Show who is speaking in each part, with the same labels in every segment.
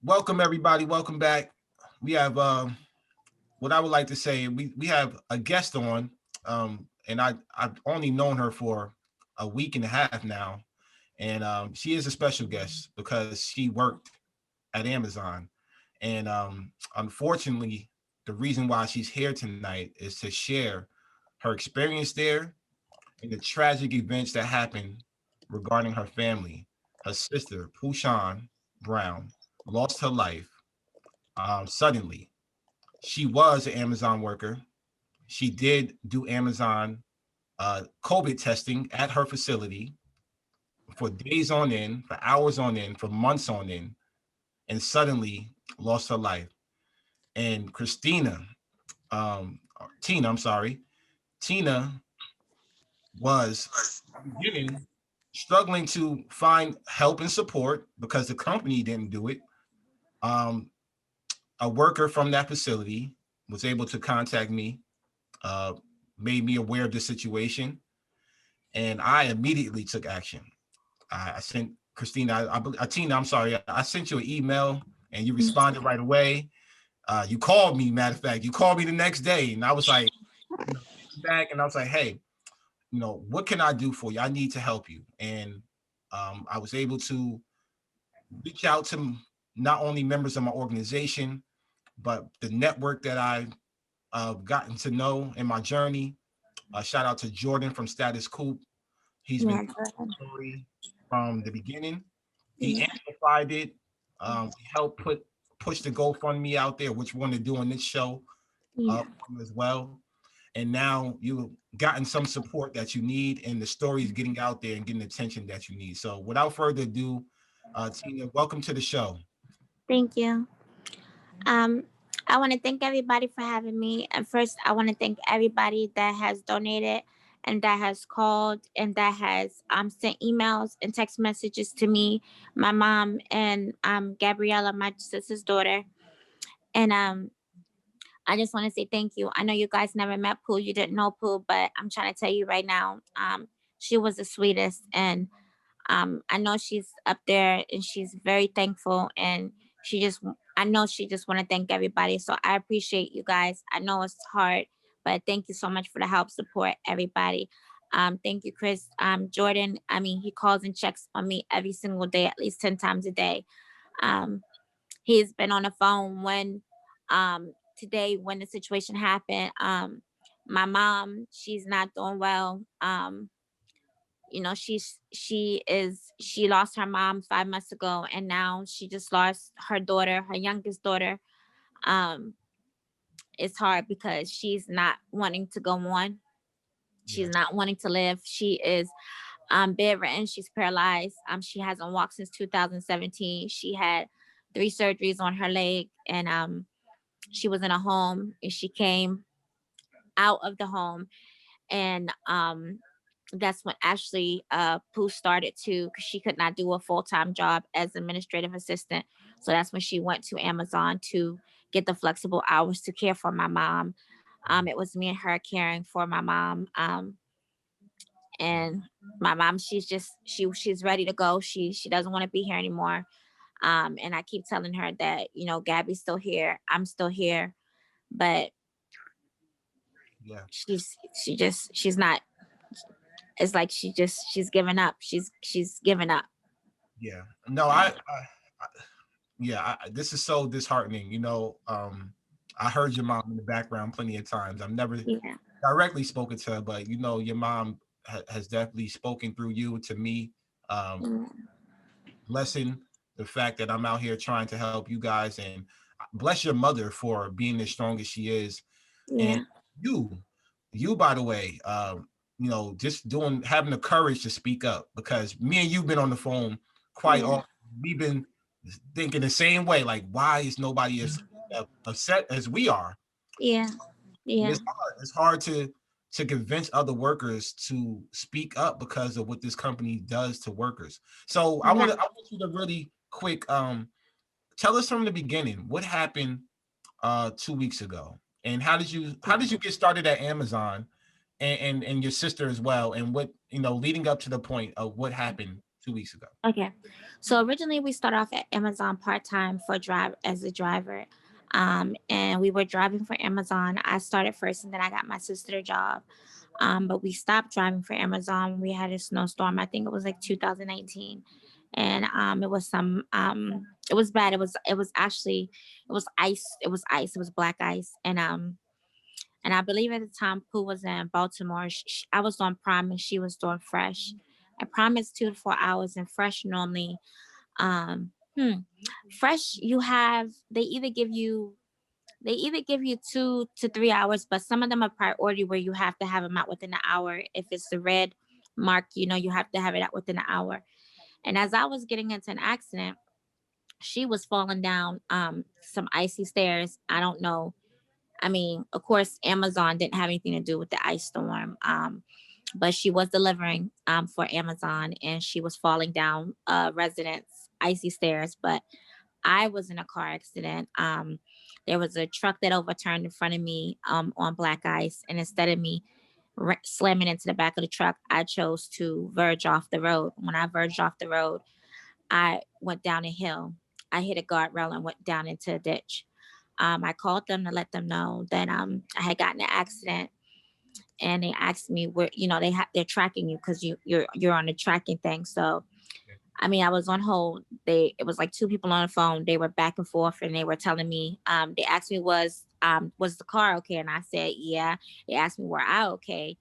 Speaker 1: Welcome everybody. Welcome back. We have what I would like to say. We have a guest on, and I've only known her for a week and a half now, and she is a special guest because she worked at Amazon, and unfortunately, the reason why she's here tonight is to share her experience there and the tragic events that happened regarding her family. Her sister, Pushan Brown, lost her life suddenly. She was an Amazon worker. She did do Amazon COVID testing at her facility for days on end, for hours on end, for months on end, and suddenly lost her life. And Tina, I'm sorry, Tina was beginning struggling to find help and support because the company didn't do it. Um, a worker from that facility was able to contact me, uh, made me aware of the situation, and I immediately took action. I sent Christina, Tina, I'm sorry, I sent you an email and you responded right away. You called me, matter of fact, you called me the next day, and I was like, back, and I was like, hey, what can I do for you? I need to help you. And I was able to reach out to not only members of my organization, but the network that I've gotten to know in my journey. Shout out to Jordan from Status Coop. He's been
Speaker 2: Yeah, go ahead.
Speaker 1: story from the beginning. He
Speaker 2: Yeah,
Speaker 1: amplified it. He helped push the GoFundMe out there, which we're going to do on this show
Speaker 2: yeah.
Speaker 1: as well. And now you've gotten some support that you need, and the story is getting out there and getting the attention that you need. So without further ado, Tina, welcome to the show.
Speaker 2: Thank you. Um, I want to thank everybody for having me. And first, I want to thank everybody that has donated and that has called and that has sent emails and text messages to me, my mom, and Gabriella, my sister's daughter. And I just want to say thank you. I know you guys never met Pooh. You didn't know Pooh, but I'm trying to tell you right now, she was the sweetest. And I know she's up there and she's very thankful, and she just I know she just want to thank everybody. So I appreciate you guys. I know it's hard, but thank you so much for the help, support, everybody. Thank you, Chris. Jordan, I mean, he calls and checks on me every single day, at least 10 times a day. Um, he's been on the phone when today when the situation happened. My mom, she's not doing well. She lost her mom 5 months ago, and now she just lost her daughter, her youngest daughter. um it's hard because she's not wanting to go on.
Speaker 1: Yeah,
Speaker 2: She's not wanting to live. She is bedridden. She's paralyzed. She hasn't walked since 2017. She had 3 surgeries on her leg, and she was in a home, and she came out of the home, and that's when Ashley Pooh started to, because she could not do a full-time job as administrative assistant. So that's when she went to Amazon to get the flexible hours to care for my mom. It was me and her caring for my mom. And my mom, she's ready to go. She doesn't want to be here anymore. And I keep telling her that, Gabby's still here, I'm still here, but
Speaker 1: yeah,
Speaker 2: she's not. It's like she's given up. She's given up.
Speaker 1: yeah. No, this is so disheartening. I heard your mom in the background plenty of times. I've never
Speaker 2: Yeah.
Speaker 1: directly spoken to her, but your mom has definitely spoken through you to me. Um,
Speaker 2: Mm.
Speaker 1: Blessing the fact that I'm out here trying to help you guys, and bless your mother for being as strong as she is. And
Speaker 2: Yeah.
Speaker 1: you, by the way, just having the courage to speak up, because me and you've been on the phone quite
Speaker 2: Yeah.
Speaker 1: often. We've been thinking the same way, like, why is nobody as upset as we are?
Speaker 2: Yeah.
Speaker 1: And
Speaker 2: Yeah.
Speaker 1: it's hard to convince other workers to speak up because of what this company does to workers. So
Speaker 2: Yeah.
Speaker 1: I want you to really quick tell us from the beginning what happened 2 weeks ago, and how did you get started at Amazon, and your sister as well, and what leading up to the point of what happened 2 weeks ago.
Speaker 2: Okay. So originally we started off at Amazon part-time for drive as a driver. And we were driving for Amazon. I started first and then I got my sister a job. But we stopped driving for Amazon. We had a snowstorm. I think it was like 2019. And it was bad. It was actually it was ice. It was ice. It was black ice. And I believe at the time Pooh was in Baltimore. I was on Prime and she was doing Fresh. And Prime is 2 to 4 hours, and Fresh normally, um, hmm, Fresh you have they either give you 2 to 3 hours, but some of them are priority where you have to have them out within an hour. If it's the red mark, you have to have it out within an hour. And as I was getting into an accident, she was falling down some icy stairs. I don't know. I mean, of course, Amazon didn't have anything to do with the ice storm. But she was delivering for Amazon and she was falling down residents' icy stairs. But I was in a car accident. There was a truck that overturned in front of me on black ice. And instead of me slamming into the back of the truck, I chose to verge off the road. When I verged off the road, I went down a hill. I hit a guardrail and went down into a ditch. I called them to let them know that I had gotten an accident, and they asked me where they're tracking you because you're on the tracking thing. So I mean, I was on hold. It was like two people on the phone. They were back and forth, and they were telling me. They asked me was the car okay, and I said yeah. They asked me were I okay,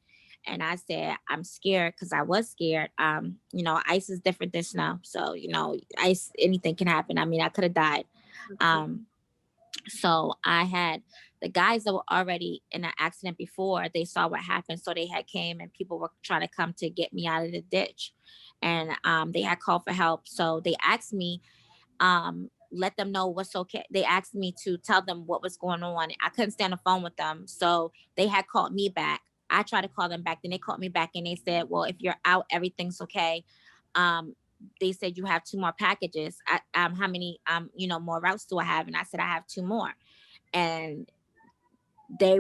Speaker 2: and I said I'm scared because I was scared. Ice is different than snow, so ice anything can happen. I mean, I could have died. Um, so I had the guys that were already in an accident before, they saw what happened. So they had came and people were trying to come to get me out of the ditch. And they had called for help. So they asked me, let them know what's okay. They asked me to tell them what was going on. I couldn't stay on the phone with them. So they had called me back. I tried to call them back. Then they called me back and they said, well, if you're out, everything's okay. Um, they said you have two more packages. How many more routes do I have? And I said I have two more. And they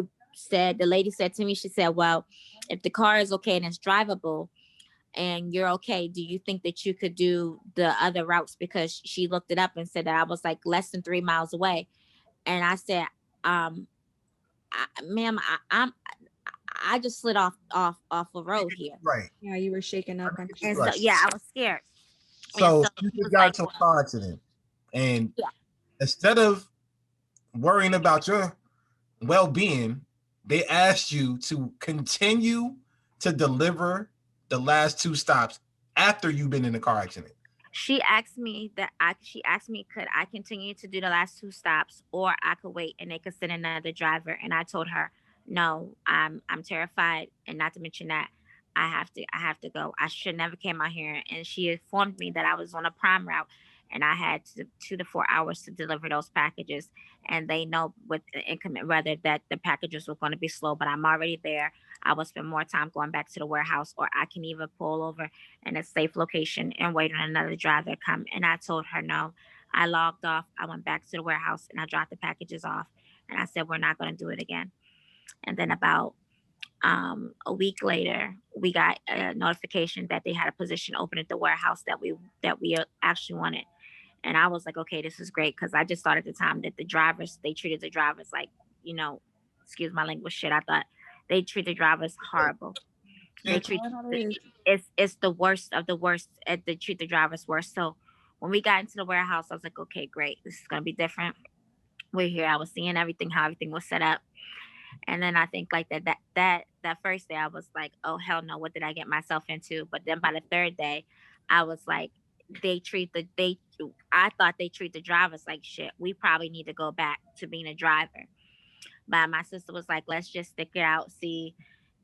Speaker 2: the lady said to me, she said, well, if the car is okay and it's drivable and you're okay, do you think that you could do the other routes? Because she looked it up and said that I was like less than 3 miles away. And I said, ma'am, I just slid off a road here.
Speaker 1: Right.
Speaker 3: Yeah, you were shaken up. I'm
Speaker 2: And
Speaker 3: sure.
Speaker 2: so
Speaker 1: Right.
Speaker 2: yeah, I was scared. And
Speaker 1: So
Speaker 2: so
Speaker 1: you
Speaker 2: he
Speaker 1: just
Speaker 2: was
Speaker 1: got
Speaker 2: like,
Speaker 1: into a
Speaker 2: well,
Speaker 1: car accident, and
Speaker 2: yeah.
Speaker 1: instead of worrying about your well-being, they asked you to continue to deliver the last two stops after you've been in a car accident.
Speaker 2: She asked me could I continue to do the last two stops or I could wait and they could send another driver. And I told her, no, I'm terrified. And not to mention that I have to go. I should never came out here. And she informed me that I was on a prime route and I had 2 to 4 hours to deliver those packages. And they know with the inclement weather that the packages were going to be slow, but I'm already there. I will spend more time going back to the warehouse, or I can even pull over in a safe location and wait on another driver to come. And I told her no. I logged off. I went back to the warehouse and I dropped the packages off. And I said, we're not going to do it again. And then about a week later, we got a notification that they had a position open at the warehouse that we actually wanted. And I was like, okay, this is great because I just thought at the time that they treated the drivers like, you know, excuse my language, shit. I thought they treat the drivers horrible. They treat
Speaker 3: Yeah, that is.
Speaker 2: it's the worst of the worst. They treat the drivers worse. So when we got into the warehouse, I was like, okay, great, this is gonna be different. We're here. I was seeing everything, how everything was set up, and then I think like that first day, I was like, oh hell no, what did I get myself into? But then by the third day, I was like, they treat the they. I thought they treat the drivers like shit. We probably need to go back to being a driver. But my sister was like, let's just stick it out, see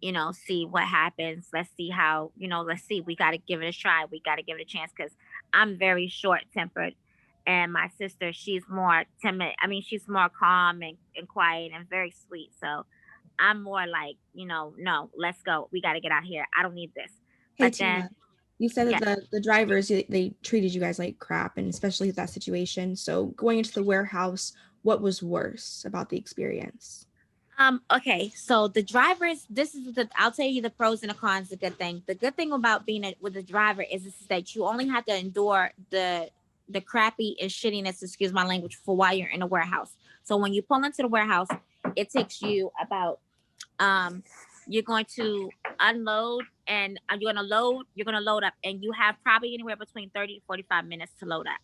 Speaker 2: what happens. Let's see how, let's see. We got to give it a try. We got to give it a chance because I'm very short tempered. And my sister, she's more timid. I mean, she's more calm and quiet and very sweet. So I'm more like, no, let's go. We got to get out here. I don't need this.
Speaker 3: Hey,
Speaker 2: But then,
Speaker 3: Tina, you said that
Speaker 2: yeah,
Speaker 3: the drivers, they treated you guys like crap, and especially that situation. So going into the warehouse, what was worse about the experience?
Speaker 2: Okay, so the drivers, this is the, I'll tell you the pros and the cons. The good thing, about being with a driver is this, is that you only have to endure the crappy and shittiness, excuse my language, for while you're in a warehouse. So when you pull into the warehouse, it takes you about um you're going to unload, and you're going to load up, and you have probably anywhere between 30 to 45 minutes to load up.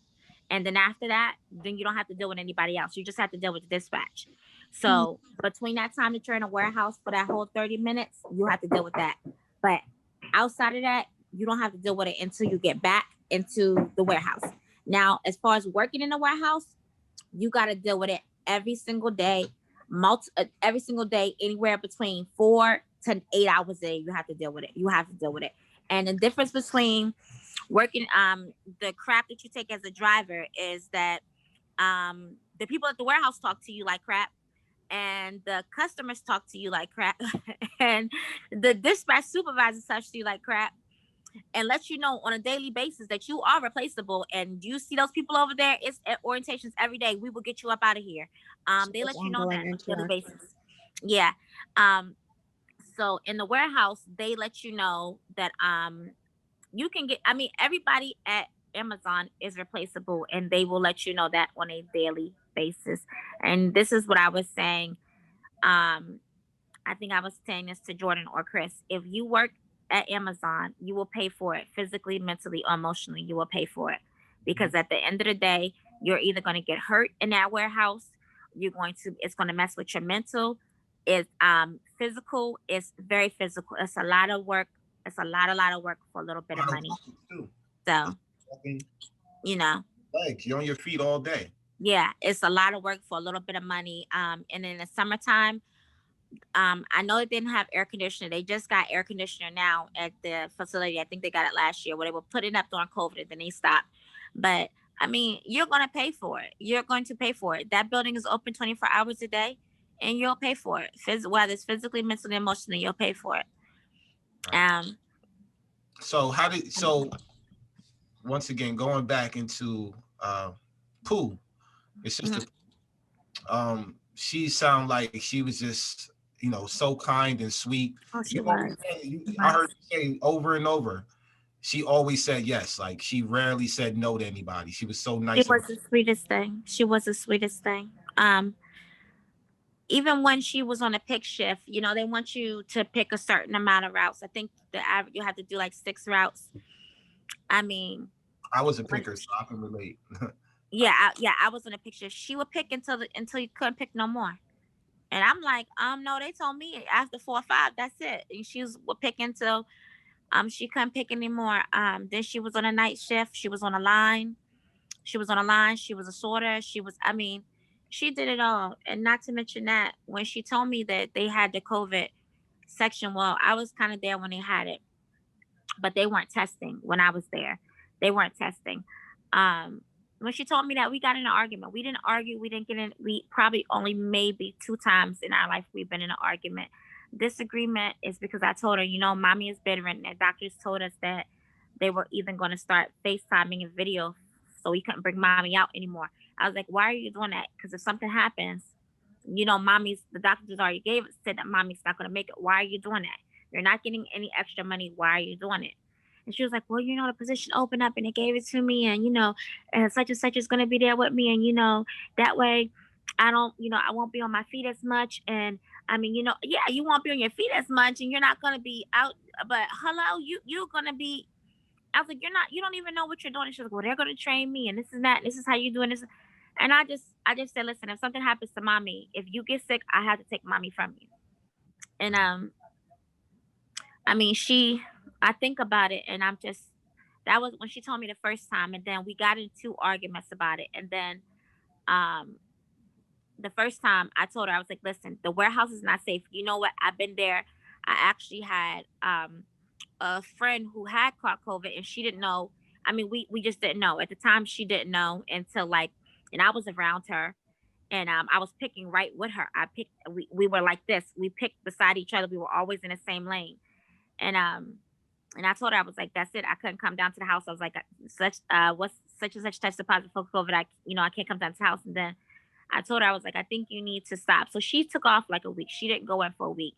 Speaker 2: And then after that, then you don't have to deal with anybody else. You just have to deal with the dispatch. So between that time that you're in a warehouse for that whole 30 minutes, you have to deal with that. But outside of that, you don't have to deal with it until you get back into the warehouse. Now, as far as working in the warehouse, you got to deal with it every single day, every single day, anywhere between 4 to 8 hours a day. You have to deal with it. You have to deal with it. And the difference between working, the crap that you take as a driver is that the people at the warehouse talk to you like crap, and the customers talk to you like crap, and the dispatch supervisors talk to you like crap, and let you know on a daily basis that you are replaceable. And you see those people over there, it's at orientations every day. We will get you up out of here.
Speaker 3: So
Speaker 2: They
Speaker 3: it's
Speaker 2: let you know that
Speaker 3: ongoing
Speaker 2: on a daily
Speaker 3: interaction.
Speaker 2: basis. Yeah. Um, so in the warehouse, they let you know that you can get, I mean, everybody at Amazon is replaceable, and they will let you know that on a daily basis. And this is what I was saying. Um, I think I was saying this to Jordan or Chris. If you work at Amazon, you will pay for it physically, mentally, or emotionally. You will pay for it because at the end of the day, you're either going to get hurt in that warehouse. It's going to mess with your mental. It's physical. It's very physical. It's a lot of work. It's a lot of work for a little bit
Speaker 1: A
Speaker 2: of
Speaker 1: lot of
Speaker 2: money.
Speaker 1: walking too.
Speaker 2: So,
Speaker 1: It's walking
Speaker 2: you know,
Speaker 1: legs. You're on your feet all day.
Speaker 2: yeah, it's a lot of work for a little bit of money. And in the summertime, I know it didn't have air conditioner. They just got air conditioner now at the facility. I think they got it last year, where they were putting up during COVID and then they stopped. But I mean, you're going to pay for it. You're going to pay for it. That building is open 24 hours a day, and you'll pay for it. Whether it's physically, mentally, emotionally, you'll pay for it.
Speaker 1: Right.
Speaker 2: Um,
Speaker 1: So once again, going back into Pooh, it's just
Speaker 2: mhm.
Speaker 1: a she sounded like she was just, so kind and sweet.
Speaker 2: Oh,
Speaker 1: You
Speaker 2: she
Speaker 1: always
Speaker 2: was. She
Speaker 1: I heard
Speaker 2: was.
Speaker 1: you say over and over, she always said yes. Like she rarely said no to anybody. She was so
Speaker 2: She
Speaker 1: nice
Speaker 2: was
Speaker 1: about
Speaker 2: the sweetest thing. She was the sweetest thing. Even when she was on a pick shift, they want you to pick a certain amount of routes. I think the average you have to do like 6 routes. I mean,
Speaker 1: I was a
Speaker 2: when
Speaker 1: picker, so I can relate.
Speaker 2: yeah, I was on a pick shift. She would pick until you couldn't pick no more. And I'm like, no, they told me after 4 or 5, that's it. And would pick until she couldn't pick anymore. Then she was on a night shift. She was on a line. She was on a line. She was a sorter. I mean, she did it all. And not to mention that when she told me that they had the COVID section, well, I was kind of there when they had it, but they weren't testing when I was there. They weren't testing. Um, when she told me that, we got in an argument. We didn't argue. We didn't get in. We probably only maybe 2 times in our life we've been in an argument. Disagreement is because I told her, mommy is bedridden, and doctors told us that they were even going to start FaceTiming and video, so we couldn't bring mommy out anymore. I was like, why are you doing that? Because if something happens, the doctors already said that mommy's not going to make it. Why are you doing that? You're not getting any extra money. Why are you doing it? And she was like, well, the position opened up and they gave it to me, and such and such is going to be there with me. And, that way I don't, I won't be on my feet as much. And I mean, yeah, you won't be on your feet as much and you're not going to be out, but hello, you're going to be, I was like, you don't even know what you're doing. And she was like, well, they're going to train me and this is that. This is how you doing this. And I just said, listen, if something happens to mommy, if you get sick, I have to take mommy from you. And I mean, I think about it, and that was when she told me the first time, and then we got into arguments about it, and then um, the first time I told her, I was like, listen, the warehouse is not safe. You know what? I've been there. I actually had a friend who had caught COVID, and she didn't know. I mean, we just didn't know at the time. She didn't know until and I was around her, and I was picking right with her. We were like this. We picked beside each other. We were always in the same lane, and I told her, I was like, that's it. I couldn't come down to the house. I was like, what's such and such tested positive for COVID. I can't come down to the house. And then I told her, I was like, I think you need to stop. So she took off like a week. She didn't go in for a week.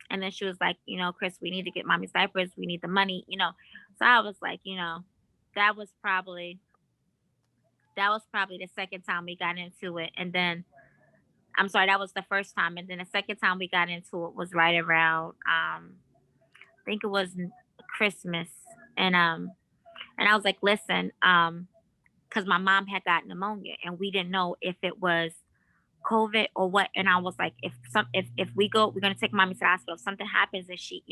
Speaker 2: And then she was like, Chris, we need to get mommy's diapers. We need the money. So I was like, that was probably the second time we got into it. And then I'm sorry, that was the first time. And then the second time we got into it was right around I think it was Christmas. And I was like, listen, because my mom had got pneumonia and we didn't know if it was COVID or what. And I was like, if we go, we're gonna take mommy to the hospital. If something happens and she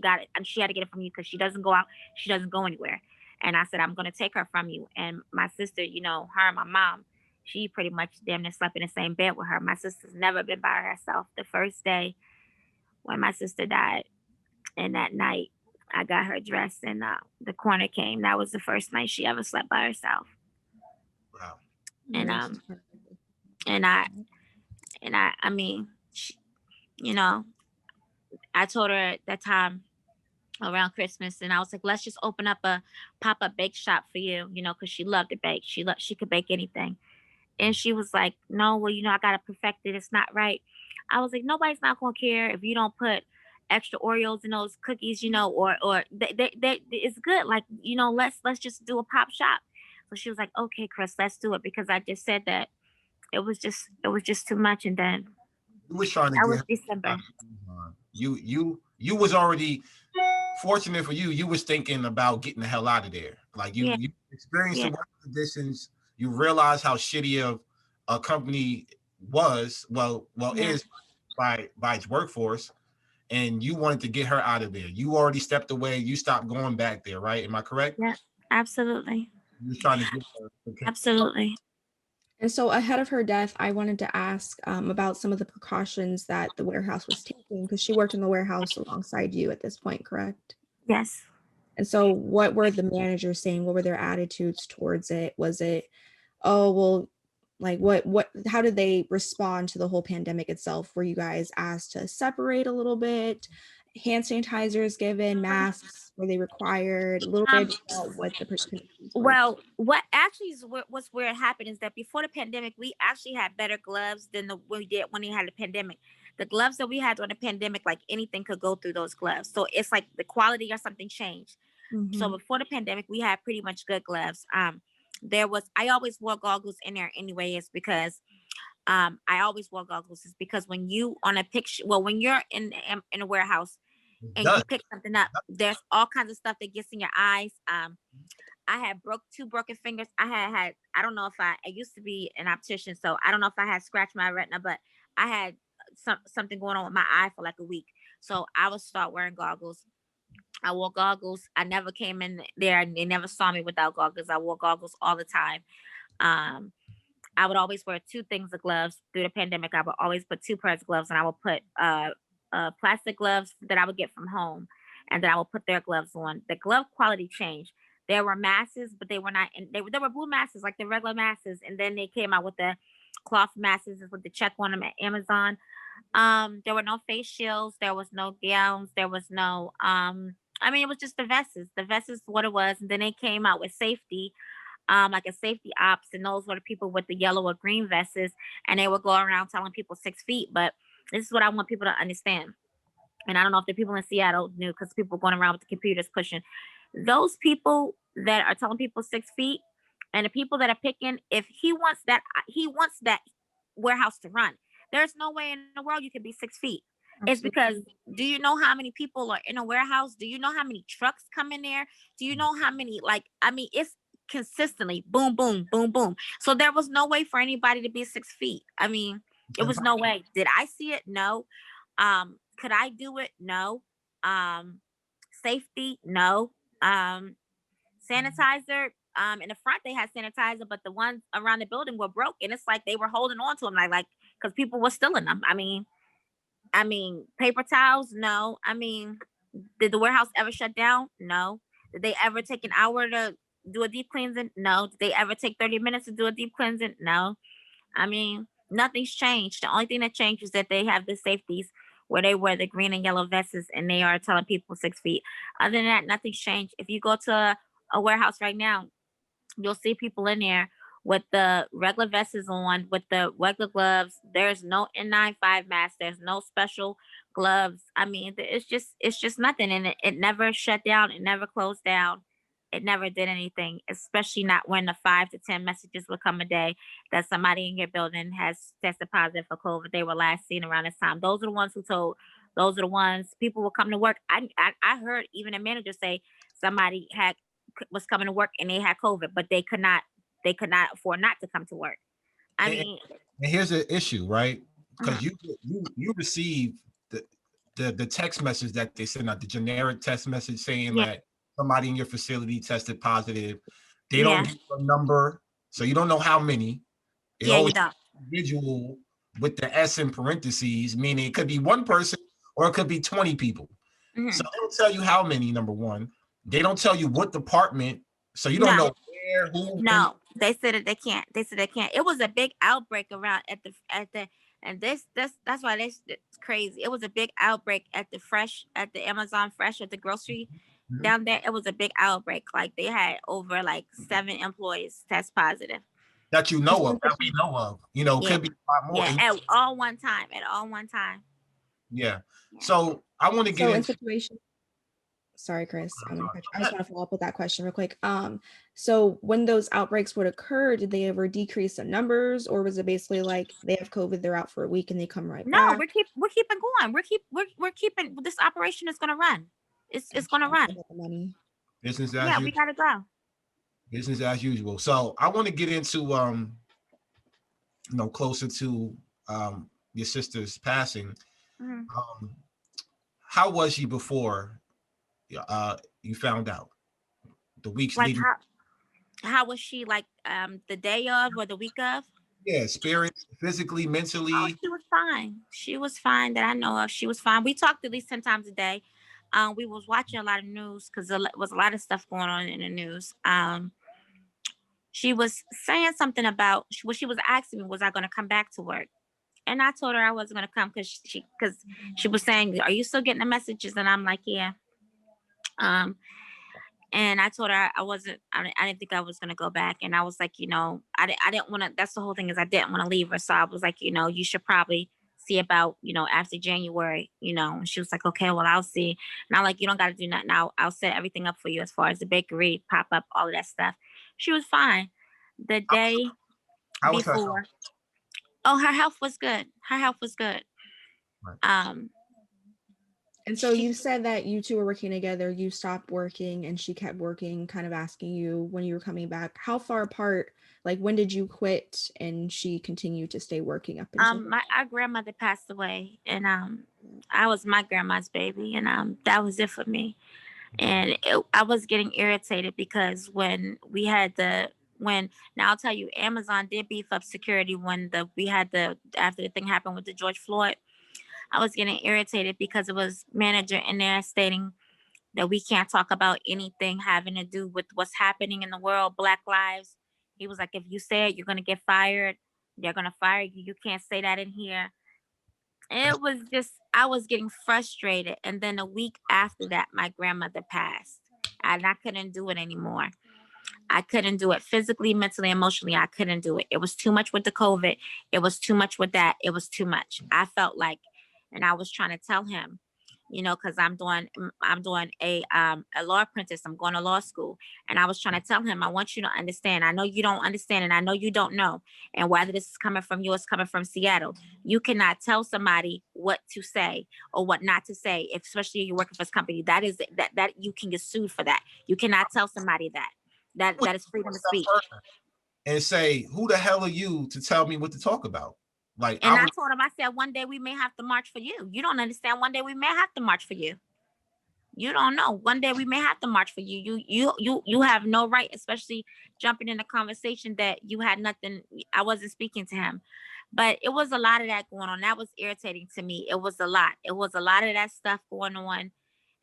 Speaker 2: got it, and she had to get it from you because she doesn't go out, she doesn't go anywhere. And I said, I'm gonna take her from you. And my sister, her and my mom, she pretty much damn near slept in the same bed with her. My sister's never been by herself. The first day when my sister died, and that night I got her dressed and the coroner came. That was the first night she ever slept by herself.
Speaker 1: Wow.
Speaker 2: And and I mean, you know, I told her at that time around Christmas, and I was like, let's just open up a pop up bake shop for you, because she loved to bake. She could bake anything, and she was like, no, well, I gotta perfect it. It's not right. I was like, nobody's not gonna care if you don't put extra Oreos in those cookies, or it's good. Like, let's just do a pop shop. So she was like, okay, Chris, let's do it, because I just said that it was just too much. And then
Speaker 1: You was trying to
Speaker 2: that
Speaker 1: get
Speaker 2: was
Speaker 1: her.
Speaker 2: December.
Speaker 1: You was already fortunate for you. You was thinking about getting the hell out of there. Like
Speaker 2: Yeah,
Speaker 1: you experienced the
Speaker 2: yeah,
Speaker 1: work conditions. You realized how shitty of a company was. Well
Speaker 2: yeah,
Speaker 1: is by its workforce, and you wanted to get her out of there. You already stepped away. You stopped going back there, right? Am I correct?
Speaker 2: yeah. Absolutely,
Speaker 1: You was trying to get her. Okay.
Speaker 2: absolutely.
Speaker 3: And so, ahead of her death, I wanted to ask about some of the precautions that the warehouse was taking, because she worked in the warehouse alongside you at this point, correct?
Speaker 2: Yes.
Speaker 3: And so, what were the managers saying? What were their attitudes towards it? Was it, oh, well, like how did they respond to the whole pandemic itself? Were you guys asked to separate a little bit? Hand sanitizers given, masks, were they required? A little
Speaker 2: Um.
Speaker 3: bit about what the conditions were.
Speaker 2: Well, what actually what's where it happened is that before the pandemic, we actually had better gloves than we did when we had the pandemic. The gloves that we had during the pandemic, like anything could go through those gloves. So it's like the quality or something changed. So
Speaker 3: Mm-hmm.
Speaker 2: before the pandemic, we had pretty much good gloves. I always wore goggles in there anyways, because I always wore goggles is because when you on a picture, well, when you're in a warehouse
Speaker 1: It
Speaker 2: and you
Speaker 1: does.
Speaker 2: pick something up, there's all kinds of stuff that gets in your eyes. I had two broken fingers. I don't know if I used to be an optician, so I don't know if I had scratched my retina, but I had something going on with my eye for like a week. So I would start wearing goggles. I wore goggles. I never came in there and they never saw me without goggles. I wore goggles all the time. Um, I would always wear two things of gloves through the pandemic. I would always put two pairs of gloves, and I would put plastic gloves that I would get from home, and then I would put their gloves on. The glove quality changed. There were masks, but they were not. And they were blue masks like the regular masks, and then they came out with the cloth masks with the check on them at Amazon. There were no face shields. There was no gowns. There was no. I mean, it was just the vests. The vests is what it was, and then they came out with safety, like a safety ops, and those were the people with the yellow or green vests, and they would go around telling people 6 feet. But this is what I want people to understand. And I don't know if the people in Seattle knew, because people going around with the computers pushing. Those people that are telling people 6 feet, and the people that are picking, if he wants that warehouse to run. There's no way in the world you can be 6 feet. It's because,
Speaker 3: Absolutely.
Speaker 2: do you know how many people are in a warehouse? Do you know how many trucks come in there? Do you know how many, like, I mean, it's consistently boom, boom, boom, boom. So there was no way for anybody to be 6 feet. I mean,
Speaker 1: It's
Speaker 2: it was no
Speaker 1: impossible.
Speaker 2: way. Did I see it? No. Could I do it? No. Safety? No. Um, Sanitizer. In the front they had sanitizer, but the ones around the building were broken. It's like they were holding on to them, like because people were stealing them. I mean, paper towels. No. I mean, did the warehouse ever shut down? No. Did they ever take an hour to do a deep cleansing? No. Did they ever take 30 minutes to do a deep cleansing? No. I mean, nothing's changed. The only thing that changed is that they have the safeties where they wear the green and yellow vests, and they are telling people 6 feet. Other than that, nothing's changed. If you go to a warehouse right now, you'll see people in there with the regular vests on, with the regular gloves. There's no N95 mask. There's no special gloves. I mean, it's just nothing, and it never shut down. It never closed down. It never did anything, especially not when the 5 to 10 messages would come a day that somebody in your building has tested positive for COVID. They were last seen around this time. Those are the ones who told. Those are the ones people will come to work. I heard even a manager say somebody was coming to work and they had COVID, but they could not afford not to come to work. I
Speaker 1: And,
Speaker 2: mean,
Speaker 1: and here's the issue, right? Because
Speaker 2: mhm,
Speaker 1: you receive the, the text message that they send out, the generic text message saying
Speaker 2: yeah,
Speaker 1: that somebody in your facility tested positive. They don't
Speaker 2: yeah,
Speaker 1: give you a number, so you don't know how many. It
Speaker 2: yeah. You
Speaker 1: always
Speaker 2: don't.
Speaker 1: individual with the S in parentheses, meaning it could be one person or it could be 20 people. So
Speaker 2: Hmm.
Speaker 1: they don't tell you how many, number one. They don't tell you what department, so you don't
Speaker 2: No,
Speaker 1: know where, who, when.
Speaker 2: no. They said that they can't. They said they can't. It was a big outbreak around at the and that's why this it's crazy. It was a big outbreak at the Amazon Fresh at the grocery
Speaker 1: Mhm.
Speaker 2: down there. It was a big outbreak. Like they had over like 7 employees test positive.
Speaker 1: That you
Speaker 3: And
Speaker 1: know
Speaker 3: so
Speaker 1: of,
Speaker 3: in
Speaker 1: that we know of. You know,
Speaker 2: Yeah,
Speaker 1: could be a lot more.
Speaker 2: yeah.
Speaker 1: And
Speaker 2: At all one time. At all one time.
Speaker 1: yeah.
Speaker 2: Yeah.
Speaker 1: So I want to get
Speaker 3: so in
Speaker 1: into
Speaker 3: situation sorry, Chris, I just want to follow up with that question real quick. So when those outbreaks would occur, did they ever decrease in numbers, or was it basically like they have COVID, they're out for a week and they come right
Speaker 2: No,
Speaker 3: back?
Speaker 2: we're keeping going. We're keeping this operation is gonna run. It's gonna
Speaker 3: Gotcha.
Speaker 2: run.
Speaker 3: About the money.
Speaker 1: business as
Speaker 2: Yeah, we
Speaker 1: usual.
Speaker 2: gotta go.
Speaker 1: Business as usual. So I want to get into closer to your sister's passing.
Speaker 2: Mhm.
Speaker 1: Um, how was she before you found out? The weeks
Speaker 2: Like
Speaker 1: leading,
Speaker 2: how was she like the day of or the week of?
Speaker 1: yeah, spirit, physically,
Speaker 2: Oh,
Speaker 1: mentally.
Speaker 2: she was fine. She was fine that I know of. She was fine. We talked at least 10 times a day. We was watching a lot of news because there was a lot of stuff going on in the news. She was saying something about what she was asking me, was I going to come back to work? And I told her I wasn't going to come because she was saying, "Are you still getting the messages?" And I'm like, "Yeah." Um, and I told her I wasn't. I didn't think I was gonna go back. And I was like, I didn't want to. That's the whole thing, is I didn't want to leave her. So I was like, you should probably see about after January. And she was like, "Okay, well I'll see." And I'm like, "You don't got to do nothing. I'll set everything up for you as far as the bakery, pop up, all of that stuff." She was fine. The
Speaker 1: How,
Speaker 2: day
Speaker 1: how was her health?
Speaker 2: before, oh, her health was good. Her health was good.
Speaker 1: Right.
Speaker 2: Um,
Speaker 3: And so
Speaker 2: she
Speaker 3: you said that you two were working together, you stopped working and she kept working, kind of asking you when you were coming back. How far apart, like when did you quit and she continued to stay working up until?
Speaker 2: my our grandmother passed away, and I was my grandma's baby, and that was it for me. And I was getting irritated because when now I'll tell you, Amazon did beef up security when the we had the after the thing happened with the George Floyd. I was getting irritated because it was manager in there stating that we can't talk about anything having to do with what's happening in the world, Black lives. He was like, if you say it, you're gonna get fired. They're gonna fire you. You can't say that in here. It was just, I was getting frustrated. And then a week after that, my grandmother passed, and I couldn't do it anymore. I couldn't do it physically, mentally, emotionally. I couldn't do it. It was too much with the COVID. It was too much with that. It was too much. I felt like, and I was trying to tell him, because I'm doing a law apprentice. I'm going to law school, and I was trying to tell him, I want you to understand. I know you don't understand, and I know you don't know. And whether this is coming from you, it's coming from Seattle. You cannot tell somebody what to say or what not to say, especially if you're working for this company. That you can get sued for that. You cannot tell somebody that.
Speaker 1: I
Speaker 2: That
Speaker 1: would
Speaker 2: that is
Speaker 1: take
Speaker 2: freedom
Speaker 1: a
Speaker 2: of
Speaker 1: step
Speaker 2: speech.
Speaker 1: further and say, "Who the hell are you to tell me what to talk about?" Like I
Speaker 2: And I
Speaker 1: would.
Speaker 2: told him, I said, one day we may have to march for you. You don't understand. One day we may have to march for you. You don't know. One day we may have to march for you. You have no right, especially jumping in a conversation that you had nothing. I wasn't speaking to him. But it was a lot of that going on. That was irritating to me. It was a lot. It was a lot of that stuff going on.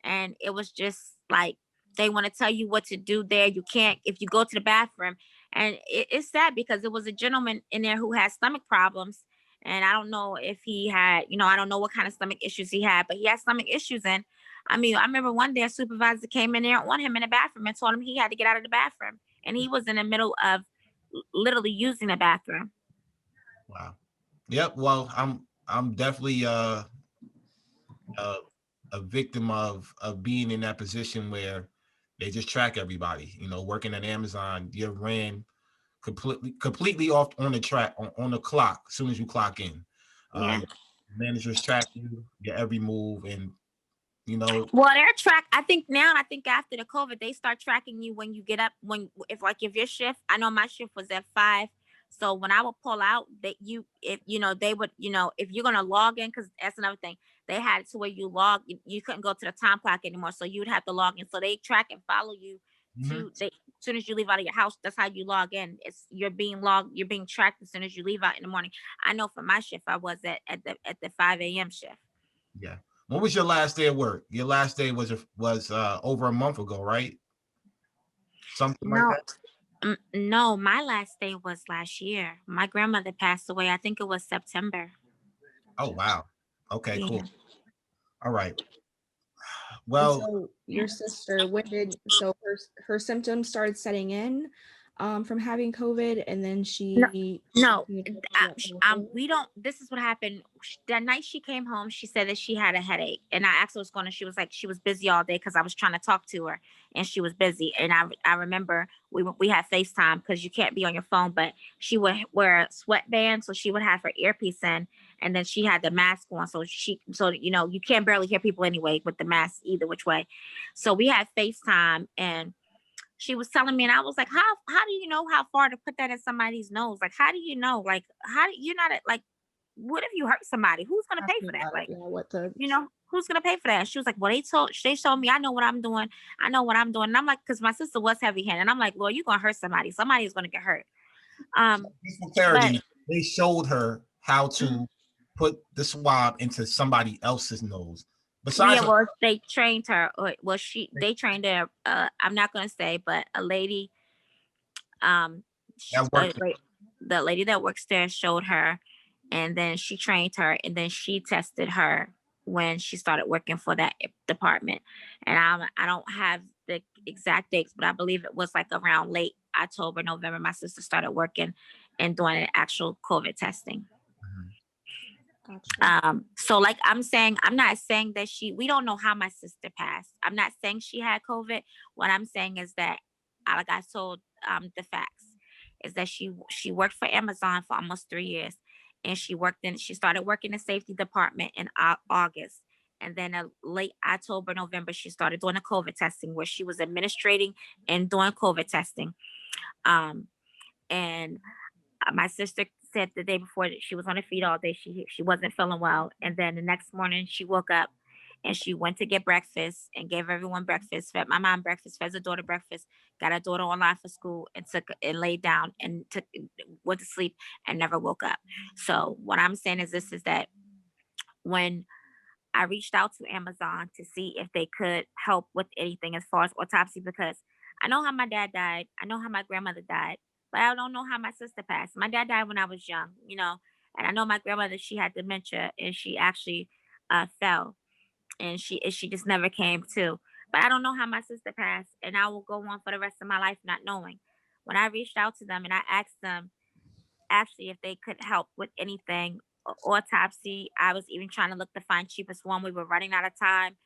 Speaker 2: And it was just like they want to tell you what to do there. You can't, if you go to the bathroom. And it's sad because it was a gentleman in there who had stomach problems. And I don't know if he had, I don't know what kind of stomach issues he had, but he had stomach issues. And I mean, I remember one day a supervisor came in there on him in the bathroom and told him he had to get out of the bathroom. And he was in the middle of literally using the bathroom.
Speaker 1: Wow. Yep. Well, I'm definitely uh, a victim of being in that position where they just track everybody. You know, working at Amazon, you're ran completely off on the track on the clock as soon as you clock in.
Speaker 2: Yeah.
Speaker 1: Managers track you, your every move, and you know.
Speaker 2: Well, they're track. I think now. I think after the COVID, they start tracking you when you get up. When if your shift. I know my shift was at 5. So when I would pull out, that you if you know they would if you're gonna log in, because that's another thing, they had it to where you couldn't go to the time clock anymore, so you'd have to log in. So they track and follow you
Speaker 1: Mhm.
Speaker 2: to they as soon as you leave out of your house. That's how you log in. It's you're being tracked as soon as you leave out in the morning. I know for my shift, I was at the 5 a.m. shift.
Speaker 1: Yeah. When was your last day of work? Your last day was over a month ago, right? Something like
Speaker 2: No,
Speaker 1: that.
Speaker 2: no, my last day was last year. My grandmother passed away. I think it was September.
Speaker 1: Oh wow. Okay,
Speaker 2: Yeah.
Speaker 1: cool. All right.
Speaker 3: And
Speaker 1: Well,
Speaker 3: so
Speaker 2: Yeah.
Speaker 3: your sister, when did so her symptoms started setting in from having COVID, and then
Speaker 2: No,
Speaker 3: she
Speaker 2: no,
Speaker 3: continued to go through that whole thing?
Speaker 2: we don't. This is what happened. That night she came home, she said that she had a headache, and I asked her what's going on. She was like, she was busy all day because I was trying to talk to her, and she was busy. And I remember we had FaceTime because you can't be on your phone, but she would wear a sweatband, so she would have her earpiece in, and then she had the mask on, so you can't barely hear people anyway with the mask either which way. So we had FaceTime, and she was telling me, and I was like, how do you know how far to put that in somebody's nose? Like, how do you know? Like, how do you not like? What if you hurt somebody? Who's gonna pay
Speaker 3: Asking
Speaker 2: for that?
Speaker 3: about it,
Speaker 2: Like,
Speaker 3: yeah, what the
Speaker 2: who's gonna pay for that? And she was like, well, they showed me. I know what I'm doing. I know what I'm doing. And I'm like, because my sister was heavy handed, and I'm like, Lord, you gonna hurt somebody. Somebody's gonna get hurt.
Speaker 1: just for
Speaker 2: But
Speaker 1: clarity, they showed her how to put the swab into somebody else's nose.
Speaker 2: yeah,
Speaker 1: Besides her,
Speaker 2: well, they trained her. Well, they trained her. I'm not gonna say, but a lady, um,
Speaker 1: that worked.
Speaker 2: the lady that works there showed her, and then she trained her, and then she tested her when she started working for that department. And I don't have the exact dates, but I believe it was like around late October, November. My sister started working and doing an actual COVID testing.
Speaker 1: Mhm.
Speaker 3: gotcha.
Speaker 2: So like I'm not saying that we don't know how my sister passed. I'm not saying she had COVID. What I'm saying is that, like I told the facts, is that she worked for Amazon for almost 3 years, and she started working in the safety department in August. And then late October, November, she started doing the COVID testing, where she was administrating and doing COVID testing. Um, and my sister said the day before that she was on her feet all day. She wasn't feeling well, and then the next morning she woke up and she went to get breakfast and gave everyone breakfast. Fed my mom breakfast, fed her daughter breakfast, got her daughter online for school, and took and laid down and went to sleep and never woke up. So what I'm saying is this: is that when I reached out to Amazon to see if they could help with anything as far as autopsy, because I know how my dad died. I know how my grandmother died, but I don't know how my sister passed. My dad died when I was young, and I know my grandmother, she had dementia, and she actually fell, and she just never came to. But I don't know how my sister passed, and I will go on for the rest of my life not knowing. When I reached out to them and I asked them actually if they could help with anything, autopsy. I was even trying to look to find cheapest one. We were running out of time,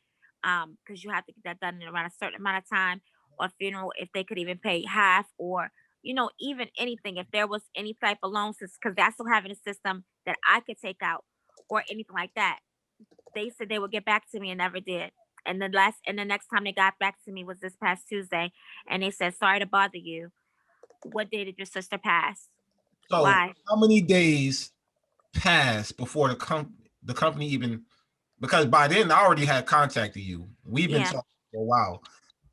Speaker 2: because you have to get that done in around a certain amount of time. Or funeral, if they could even pay half, or even anything, if there was any type of loan, because that's still having a system that I could take out or anything like that. They said they would get back to me and never did. And the next time they got back to me was this past Tuesday, and they said, sorry to bother you. What day did your sister pass?
Speaker 1: So,
Speaker 2: Why?
Speaker 1: how many days passed before the company even, because by then I already had contacted you. We've been
Speaker 2: Yeah.
Speaker 1: talking for a while.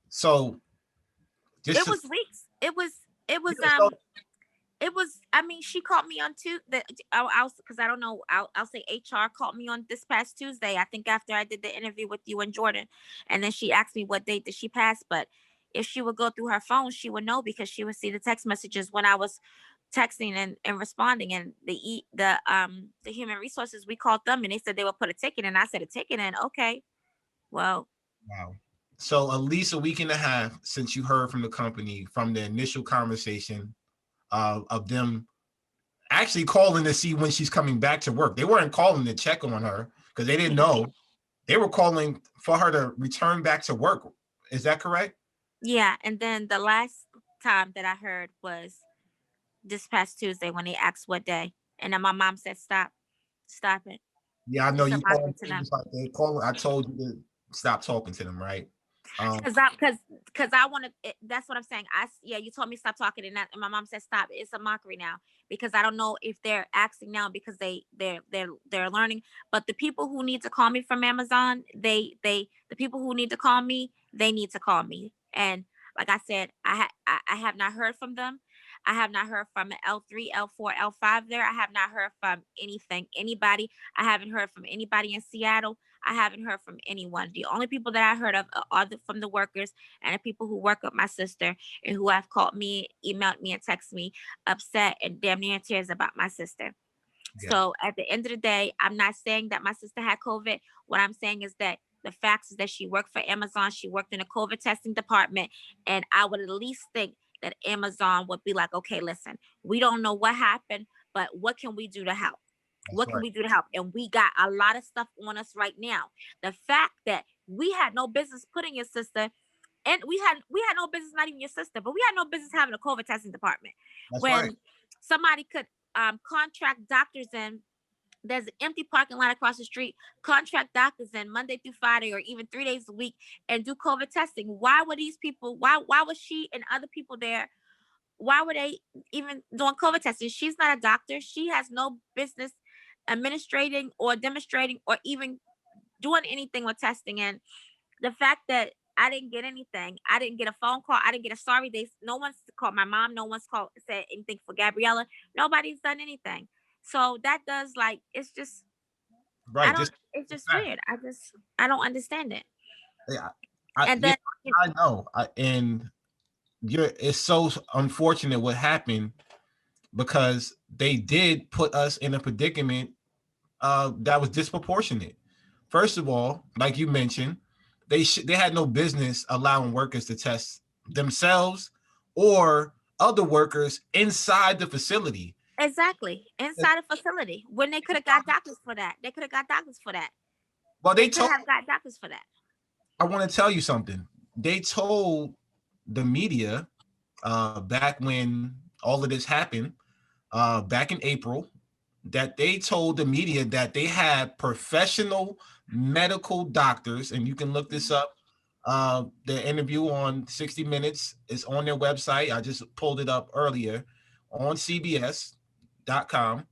Speaker 1: So just
Speaker 2: It
Speaker 1: to,
Speaker 2: was weeks. It was
Speaker 1: yeah, so,
Speaker 2: it was, I mean, she called me on Tuesday. I'll because I don't know, I'll say HR called me on this past Tuesday, I think, after I did the interview with you and Jordan. And then she asked me what date did she pass. But if she would go through her phone, she would know, because she would see the text messages when I was texting and responding. And the human resources, we called them, and they said they would put a ticket in. I said, a ticket in? Okay. Well,
Speaker 1: wow. So at least a week and a half since you heard from the company from the initial conversation of them actually calling to see when she's coming back to work. They weren't calling to check on her because they didn't know. They were calling for her to return back to work. Is that correct?
Speaker 2: Yeah, and then the last time that I heard was this past Tuesday when they asked what day, and then my mom said, stop it,
Speaker 1: Yeah, I know
Speaker 2: it's a
Speaker 1: you
Speaker 2: mockery
Speaker 1: called
Speaker 2: to
Speaker 1: me. It
Speaker 2: them.
Speaker 1: was like they calling. I told you to stop talking to them, right? Um,
Speaker 2: Because I want to. That's what I'm saying. Yeah, you told me stop talking, and my mom said stop. It's a mockery now because I don't know if they're acting now because they're learning. But the people who need to call me from Amazon, the people who need to call me, they need to call me. And like I said, I have not heard from them. I have not heard from L3, L4, L5 there. I have not heard from anybody. I haven't heard from anybody in Seattle. I haven't heard from anyone. The only people that I heard of are from the workers and the people who work with my sister and who have called me, emailed me, and texted me upset and damn near in tears about my sister.
Speaker 1: yeah,
Speaker 2: So at the end of the day, I'm not saying that my sister had COVID. What I'm saying is that the facts is that she worked for Amazon. She worked in a COVID testing department. And I would at least think that Amazon would be like, okay, listen, we don't know what happened, but what can we do to help?
Speaker 1: that's
Speaker 2: What can
Speaker 1: right.
Speaker 2: we do to help? And we got a lot of stuff on us right now. The fact that we had no business putting your sister, and we had no business, not even your sister, but we had no business having a COVID testing department
Speaker 1: That's right.
Speaker 2: when somebody could contract doctors in. There's an empty parking lot across the street. Contract doctors in Monday through Friday or even 3 days a week and do COVID testing. Why were these people? Why was she and other people there? Why were they even doing COVID testing? She's not a doctor. She has no business administrating or demonstrating or even doing anything with testing. And the fact that I didn't get anything, I didn't get a phone call, I didn't get a sorry. No one's called my mom, no one's called said anything for Gabriella. Nobody's done anything. So that does like it's just I
Speaker 1: Right.
Speaker 2: don't.
Speaker 1: This
Speaker 2: It's
Speaker 1: is
Speaker 2: just
Speaker 1: fact.
Speaker 2: weird. I don't understand it.
Speaker 1: Yeah,
Speaker 2: And
Speaker 1: yeah,
Speaker 2: then
Speaker 1: I know. And it's so unfortunate what happened because they did put us in a predicament that was disproportionate. First of all, like you mentioned, they had no business allowing workers to test themselves or other workers inside the facility.
Speaker 2: exactly inside a facility when they could have got doctors for that. They could have got doctors for that.
Speaker 1: Well,
Speaker 2: They
Speaker 1: they
Speaker 2: could
Speaker 1: told.
Speaker 2: have got doctors for that.
Speaker 1: I want to tell you something. They told the media back when all of this happened, back in April, that they told the media that they had professional medical doctors, and you can look this up. The interview on 60 Minutes is on their website. I just pulled it up earlier on CBS.com.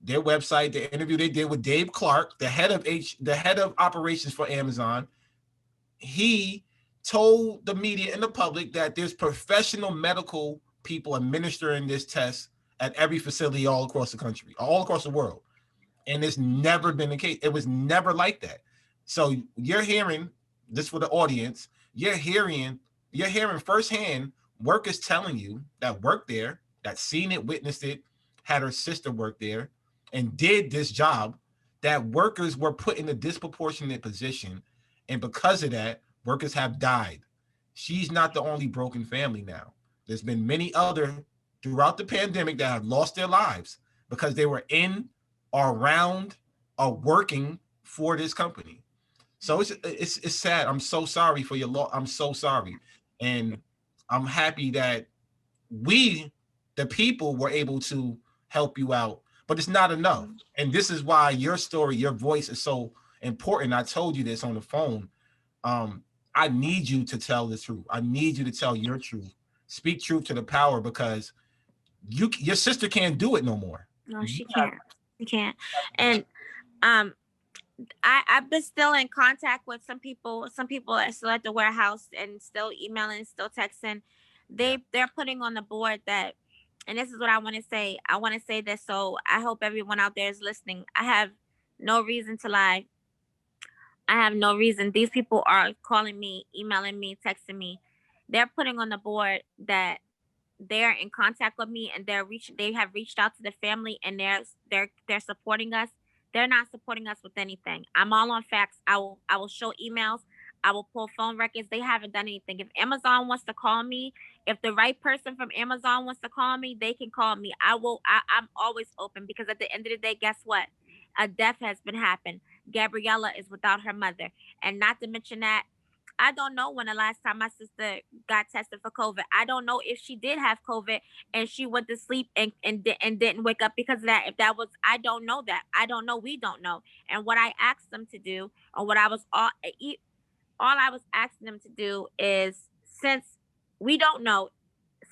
Speaker 1: Their website, the interview they did with Dave Clark, the head of operations for Amazon. He told the media and the public that there's professional medical people administering this test at every facility all across the country, all across the world. And it's never been the case. It was never like that. So you're hearing this for the audience. You're hearing firsthand workers telling you that worked there, that seen it, witnessed it, had her sister work there, and did this job. That workers were put in a disproportionate position, and because of that, workers have died. She's not the only broken family now. There's been many other throughout the pandemic that have lost their lives because they were in or around or working for this company. So it's sad. I'm so sorry for your loss. I'm so sorry, and I'm happy that we, the people, were able to help you out. But it's not enough, and this is why your story, your voice is so important. I told you this on the phone. Um, I need you to tell the truth. I need you to tell your truth. Speak truth to the power because your sister can't do it no more.
Speaker 2: No,
Speaker 1: You
Speaker 2: she
Speaker 1: have
Speaker 2: can't. She can't. And um, I've been still in contact with some people. Some people are still at the warehouse and still emailing, still texting.
Speaker 1: yeah.
Speaker 2: They're putting on the board that, and this is what I want to say. I want to say this, so I hope everyone out there is listening. I have no reason to lie. I have no reason. These people are calling me, emailing me, texting me. They're putting on the board that they're in contact with me and they have reached out to the family and they're supporting us. They're not supporting us with anything. I'm all on facts. I will show emails. I will pull phone records. They haven't done anything. If Amazon wants to call me, if the right person from Amazon wants to call me, they can call me. I'm always open, because at the end of the day, guess what? A death has been happened. Gabriella is without her mother. And not to mention that, I don't know when the last time my sister got tested for COVID. I don't know if she did have COVID and she went to sleep and didn't wake up because of that. If that was, I don't know that. I don't know. We don't know. And what I asked them to do, or what I was all I was asking them to do is, since we don't know,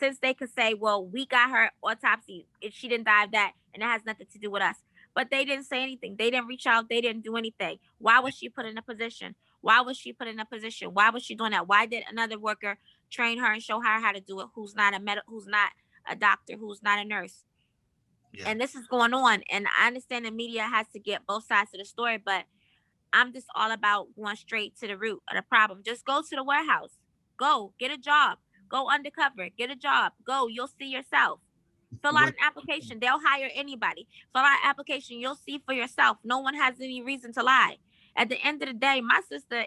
Speaker 2: since they could say, well, we got her autopsy, if she didn't die of that, and it has nothing to do with us. But they didn't say anything. They didn't reach out. They didn't do anything. Why was she put in a position? Why was she put in a position? Why was she doing that? Why did another worker train her and show her how to do it? Who's not a doctor, who's not a nurse? Yeah. And this is going on. And I understand the media has to get both sides of the story, but I'm just all about going straight to the root of the problem. Just go to the warehouse. Go get a job. Go undercover. Get a job. Go. You'll see yourself. Fill out an application. They'll hire anybody. Fill out an application. You'll see for yourself. No one has any reason to lie. At the end of the day, my sister,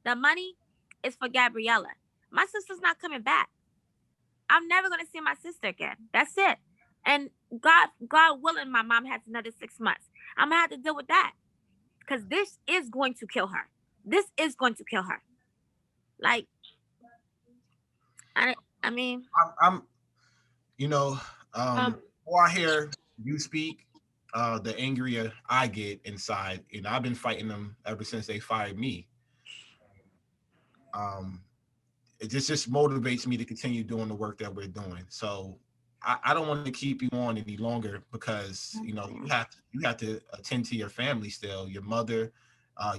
Speaker 2: the money is for Gabriella. My sister's not coming back. I'm never gonna see my sister again. That's it. And God willing, my mom has another 6 months. I'm gonna have to deal with that. Because this is going to kill her. This is going to kill her. Like, I mean,
Speaker 1: I'm before I hear you speak, the angrier I get inside. I've been fighting them ever since they fired me. It just motivates me to continue doing the work that we're doing. So I don't want to keep you on any longer, because you have to attend to your family still, your mother,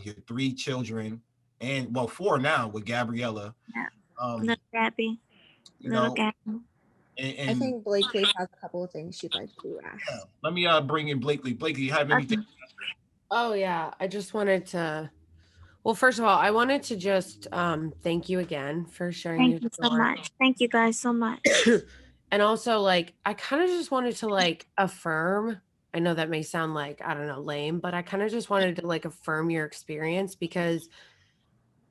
Speaker 1: your 3 children, and 4 now with Gabriella.
Speaker 2: Yeah. Little Gabby.
Speaker 3: And I think Blakely has a couple of things she'd like to ask.
Speaker 1: Yeah. Let me bring in Blakely. Blakely, you have anything?
Speaker 4: Oh yeah, I just wanted to. Well, first of all, I wanted to just thank you again for sharing.
Speaker 2: Thank you so much. Thank you guys so much.
Speaker 4: And also, I kind of just wanted to affirm. I know that may sound I don't know, lame, but I kind of just wanted to affirm your experience, because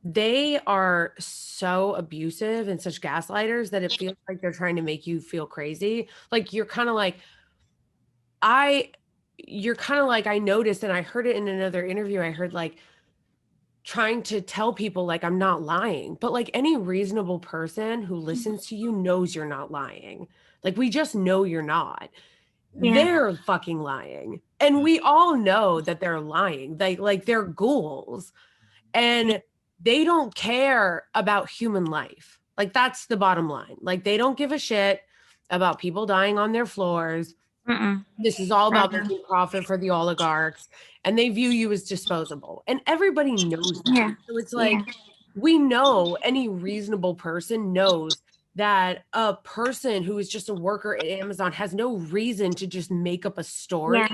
Speaker 4: they are so abusive and such gaslighters that it feels like they're trying to make you feel crazy. You're kind of I noticed, and I heard it in another interview. I heard trying to tell people I'm not lying, but any reasonable person who listens to you knows you're not lying. We just know you're not. Yeah. They're fucking lying. And we all know that they're lying. They're ghouls. And they don't care about human life. That's the bottom line. They don't give a shit about people dying on their floors. This is all about making profit for the oligarchs, and they view you as disposable, and everybody knows that. Yeah. So it's we know, any reasonable person knows that a person who is just a worker at Amazon has no reason to just make up a story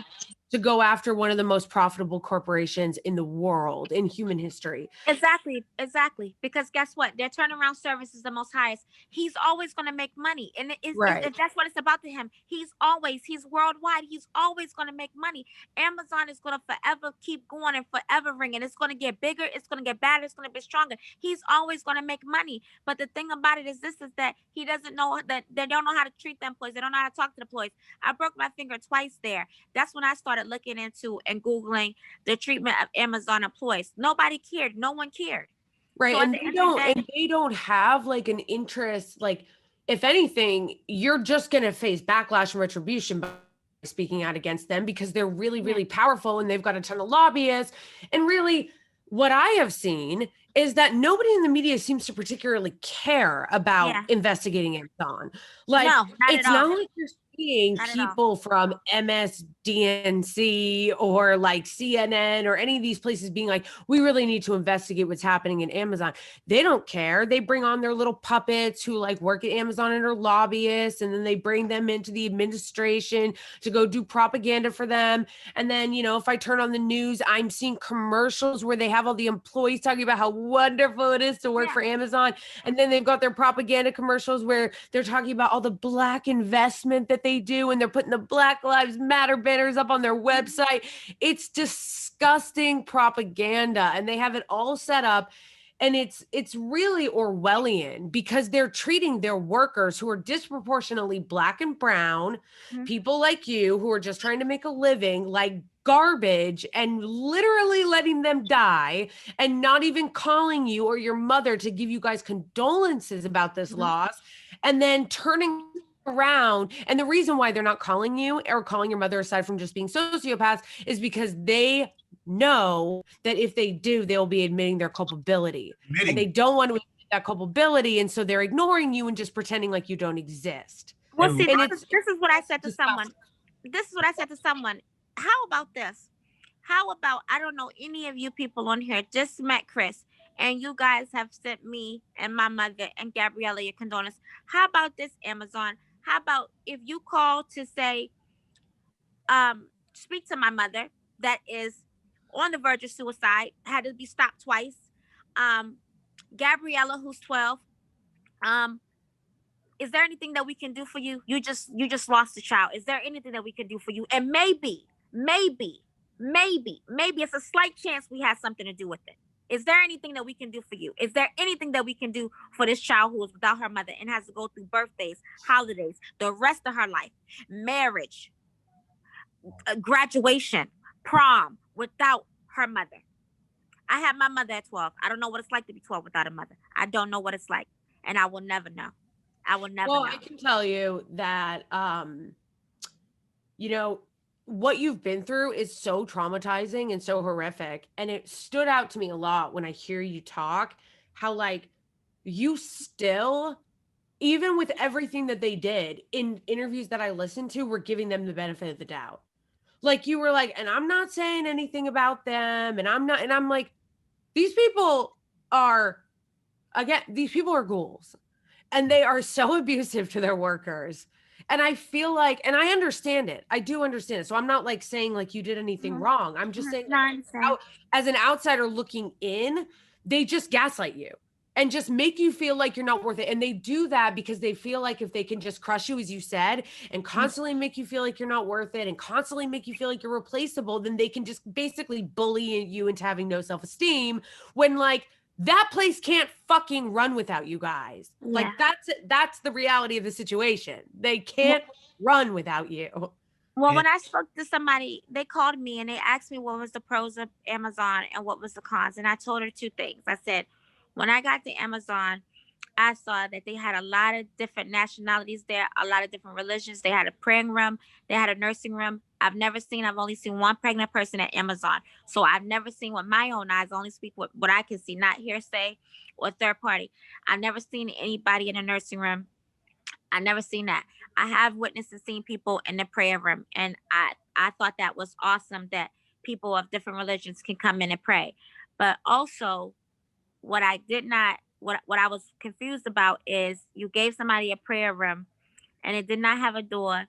Speaker 4: to go after one of the most profitable corporations in the world, in human history.
Speaker 2: Exactly. Because guess what? Their turnaround service is the most highest. He's always going to make money. And if that's what it's about to him, he's worldwide. He's always going to make money. Amazon is going to forever keep going and forever ringing. It's going to get bigger. It's going to get better. It's going to be stronger. He's always going to make money. But the thing about it is that he doesn't know that they don't know how to treat the employees. They don't know how to talk to the employees. I broke my finger twice there. That's when I started looking into and Googling the treatment of Amazon employees. Nobody cared. No one cared.
Speaker 4: Right. So and they don't have an interest. If anything, you're just going to face backlash and retribution by speaking out against them, because they're really, really powerful and they've got a ton of lobbyists. And really, what I have seen is that nobody in the media seems to particularly care about investigating Amazon. It's not like you're seeing people from MSDNC or CNN or any of these places being we really need to investigate what's happening in Amazon. They don't care. They bring on their little puppets who work at Amazon and are lobbyists, and then they bring them into the administration to go do propaganda for them. And then, if I turn on the news, I'm seeing commercials where they have all the employees talking about how wonderful it is to work for Amazon. And then they've got their propaganda commercials where they're talking about all the Black investment that they do, and they're putting the Black Lives Matter banners up on their website. It's disgusting propaganda, and they have it all set up. And it's really Orwellian because they're treating their workers who are disproportionately Black and brown, people like you who are just trying to make a living, like garbage, and literally letting them die, and not even calling you or your mother to give you guys condolences about this loss, and then turning around. And the reason why they're not calling you or calling your mother, aside from just being sociopaths, is because they know that if they do, they'll be admitting their culpability. And they don't want to admit that culpability. And so they're ignoring you and just pretending like you don't exist.
Speaker 2: Well, see,
Speaker 4: And
Speaker 2: this is what I said to someone. This is what I said to someone. How about this? How about, I don't know any of you people on here, just met Chris, and you guys have sent me and my mother and Gabriella your condolences. How about this, Amazon? How about if you call to say, speak to my mother that is on the verge of suicide, had to be stopped twice. Gabriella, who's 12. Is there anything that we can do for you? You just lost a child. Is there anything that we can do for you? And maybe it's a slight chance we had something to do with it. Is there anything that we can do for you? Is there anything that we can do for this child who is without her mother and has to go through birthdays, holidays, the rest of her life, marriage, graduation, prom, without her mother? I had my mother at 12. I don't know what it's like to be 12 without a mother. I don't know what it's like, and I will never know. I will never know.
Speaker 4: I can tell you that, you know, what you've been through is so traumatizing and so horrific. And it stood out to me a lot when I hear you talk, how like you still, even with everything that they did in interviews that I listened to, were giving them the benefit of the doubt. Like you were like, and I'm not saying anything about them. And I'm like, these people are ghouls, and they are so abusive to their workers. And I feel like, and I understand it. I do understand it. So I'm not like saying like you did anything wrong. I'm just saying like, as an outsider looking in, they just gaslight you and just make you feel like you're not worth it. And they do that because they feel like if they can just crush you, as you said, and constantly make you feel like you're not worth it and constantly make you feel like you're replaceable, then they can just basically bully you into having no self-esteem, when like that place can't fucking run without you guys. Yeah. Like that's the reality of the situation. They can't run without you.
Speaker 2: Well, when I spoke to somebody, they called me and they asked me what was the pros of Amazon and what was the cons. And I told her two things. I said, when I got to Amazon, I saw that they had a lot of different nationalities there, a lot of different religions. They had a praying room. They had a nursing room. I've only seen one pregnant person at Amazon. So I've never seen with my own eyes, I only speak with what I can see, not hearsay or third party. I've never seen anybody in a nursing room. I never seen that. I have witnessed and seen people in the prayer room. And I thought that was awesome that people of different religions can come in and pray. But also what I was confused about is you gave somebody a prayer room and it did not have a door.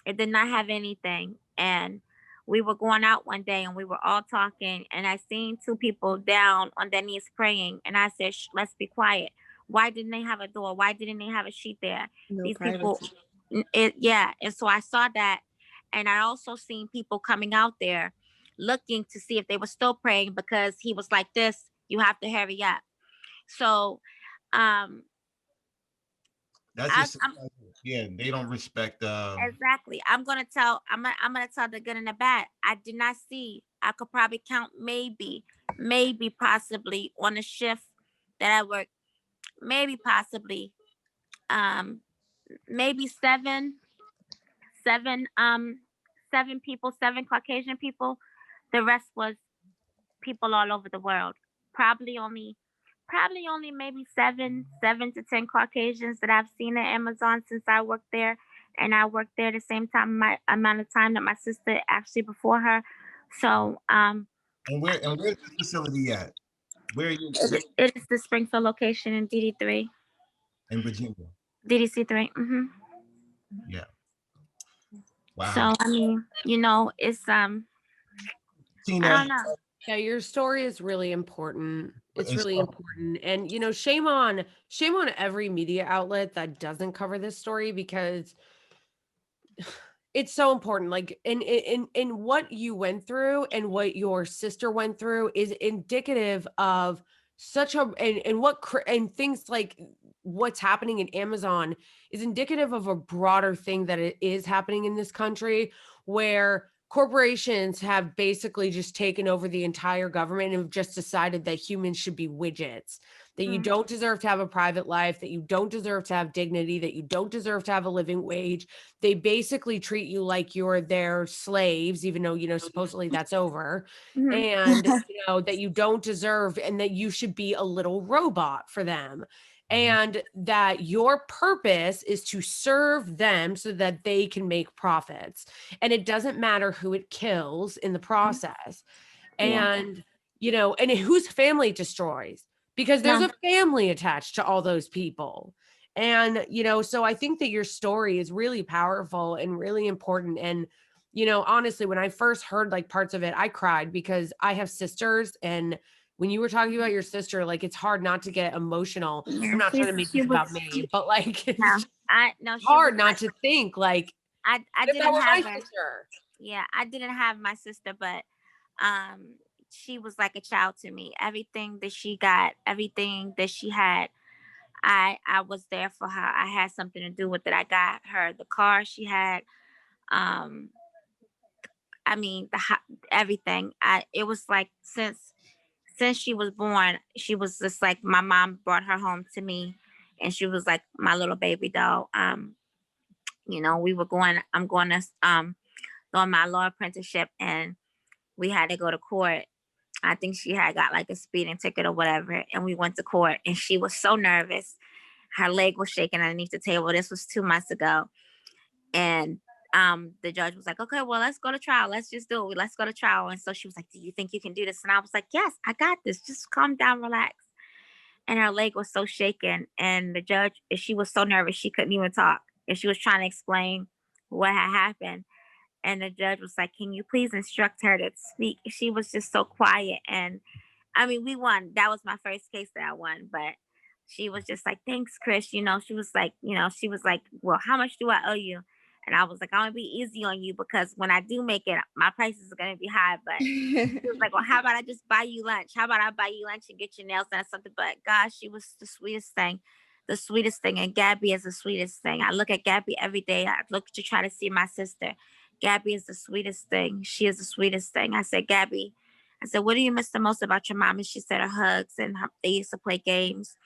Speaker 2: It did not have anything. And we were going out one day and we were all talking and I seen two people down on their knees praying. And I said, let's be quiet. Why didn't they have a door? Why didn't they have a sheet there?
Speaker 3: No
Speaker 2: These
Speaker 3: privacy.
Speaker 2: people, And so I saw that. And I also seen people coming out there looking to see if they were still praying because he was like this, you have to hurry up. So,
Speaker 1: that's just they don't respect.
Speaker 2: Exactly. I'm gonna tell the good and the bad. I did not see. I could probably count maybe, possibly on a shift that I worked, maybe possibly, maybe seven people, seven Caucasian people. The rest was people all over the world. Probably only maybe seven to 10 Caucasians that I've seen at Amazon since I worked there. And I worked there the same time, my amount of time that my sister actually before her. So
Speaker 1: and where's the facility at? Where are you?
Speaker 2: It is the Springfield location in DD3.
Speaker 1: In Virginia.
Speaker 2: DDC3. Mm-hmm.
Speaker 1: Yeah. Wow.
Speaker 2: So I mean, it's
Speaker 1: Tina,
Speaker 2: I don't know.
Speaker 4: Yeah, your story is really important. It's really important. And shame on every media outlet that doesn't cover this story, because it's so important. Like in what you went through and what your sister went through is indicative of such a and what and things like what's happening in Amazon is indicative of a broader thing that it is happening in this country, where corporations have basically just taken over the entire government and have just decided that humans should be widgets, that you don't deserve to have a private life, that you don't deserve to have dignity, that you don't deserve to have a living wage. They basically treat you like you're their slaves, even though, you know, supposedly that's over. And you know that you don't deserve, and that you should be a little robot for them, and that your purpose is to serve them so that they can make profits, and it doesn't matter who it kills in the process.
Speaker 2: Yeah.
Speaker 4: And you know, and whose family it destroys, because there's
Speaker 2: Yeah.
Speaker 4: a family attached to all those people. And you know, so I think that your story is really powerful and really important. And you know, honestly, when I first heard like parts of it, I cried because I have sisters. And when you were talking about your sister, like it's hard not to get emotional. I'm
Speaker 2: Yeah.
Speaker 4: not trying to make
Speaker 2: She
Speaker 4: this
Speaker 2: was.
Speaker 4: about me, but like
Speaker 2: No,
Speaker 4: it's
Speaker 2: I no. She was
Speaker 4: hard not
Speaker 2: like
Speaker 4: to think like,
Speaker 2: I
Speaker 4: what if that
Speaker 2: didn't
Speaker 4: were my
Speaker 2: have her.
Speaker 4: sister?
Speaker 2: Yeah, I didn't have my sister, but um, she was like a child to me. Everything that she got, everything that she had, I was there for her. I had something to do with it. I got her the car she had. Um, I mean everything. It was like since she was born, she was just like my mom brought her home to me, and she was like my little baby doll. You know, we were going. I'm going to on my law apprenticeship, and we had to go to court. I think she had got like a speeding ticket or whatever, and we went to court, and she was so nervous. Her leg was shaking underneath the table. This was 2 months ago, and the judge was like, "Okay, well, let's go to trial. Let's just do it. Let's go to trial." And so she was like, "Do you think you can do this?" And I was like, "Yes, I got this. Just calm down, relax." And her leg was so shaken, and the judge, she was so nervous she couldn't even talk, and she was trying to explain what had happened. And the judge was like, "Can you please instruct her to speak?" She was just so quiet. And I mean, we won. That was my first case that I won. But she was just like, "Thanks, Chris." You know, she was like, she was like, "Well, how much do I owe you?" And I was like, "I'm gonna be easy on you, because when I do make it, my prices are gonna be high." But she was like, "Well, how about I just buy you lunch? How about I buy you lunch and get your nails done or something?" But gosh, she was the sweetest thing. The sweetest thing. And Gabby is the sweetest thing. I look at Gabby every day. I look to try to see my sister. Gabby is the sweetest thing. She is the sweetest thing. I said, "Gabby," I said, "what do you miss the most about your mom?" And she said her hugs, and they used to play games